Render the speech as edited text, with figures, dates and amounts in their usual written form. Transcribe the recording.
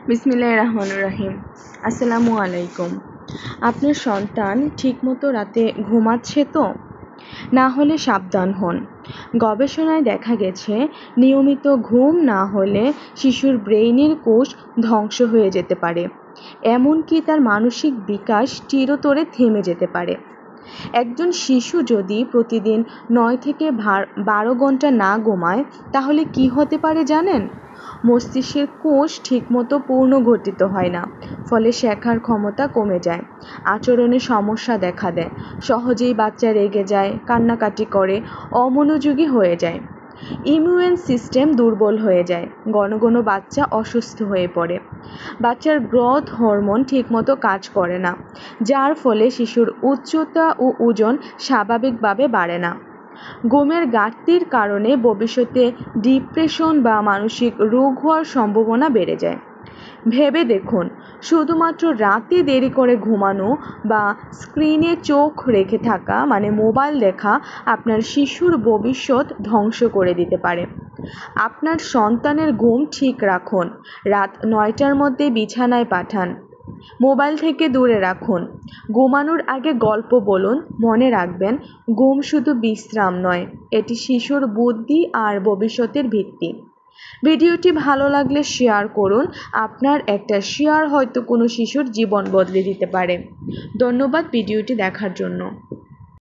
বিসমিল্লাহির রহমানির রহিম। আসসালামু আলাইকুম। আপনার সন্তান ঠিকমতো রাতে ঘুমাচ্ছে তো? না হলে সাবধান হন। গবেষণায় দেখা গেছে নিয়মিত ঘুম না হলে শিশুর ব্রেইনের কোষ ধ্বংস হয়ে যেতে পারে, এমনকি তার মানসিক বিকাশ চিরতরে থেমে যেতে পারে। একজন শিশু যদি প্রতিদিন 9 থেকে 12 ঘন্টা না ঘুমায় তাহলে কি হতে পারে জানেন? মস্তিষ্কের কোষ ঠিকমতো পুনর্গঠিত হয় না, ফলে শেখার ক্ষমতা কমে যায়, আচরণে সমস্যা দেখা দেয়, সহজেই বাচ্চা রেগে যায়, কান্নাকাটি করে, অমনোযোগী হয়ে যায়। ইমিউন সিস্টেম দুর্বল হয়ে যায়, ঘন ঘন বাচ্চা অসুস্থ হয়ে পড়ে। বাচ্চার গ্রোথ হরমোন ঠিকমতো কাজ করে না, যার ফলে শিশুর উচ্চতা ও ওজন স্বাভাবিকভাবে বাড়ে না। ঘুমের ঘাটতির কারণে ভবিষ্যতে ডিপ্রেশন বা মানসিক রোগ হওয়ার সম্ভাবনা বেড়ে যায়। ভেবে দেখুন, শুধুমাত্র রাতে দেরি করে ঘুমানো বা স্ক্রিনে চোখ রেখে থাকা মানে মোবাইল দেখা আপনার শিশুর ভবিষ্যৎ ধ্বংস করে দিতে পারে। আপনার সন্তানের ঘুম ঠিক রাখুন, রাত 9টার মধ্যে বিছানায় পাঠান। মোবাইল থেকে দূরে রাখুন। ঘুমানোর আগে গল্প বলুন। মনে রাখবেন, ঘুম শুধু বিশ্রাম নয়, এটি শিশুর বুদ্ধি আর ভবিষ্যতের ভিত্তি। ভিডিওটি ভালো লাগলে শেয়ার করুন। আপনার একটা শেয়ার হয়তো কোনো শিশুর জীবন বদলে দিতে পারে। ধন্যবাদ ভিডিওটি দেখার জন্য।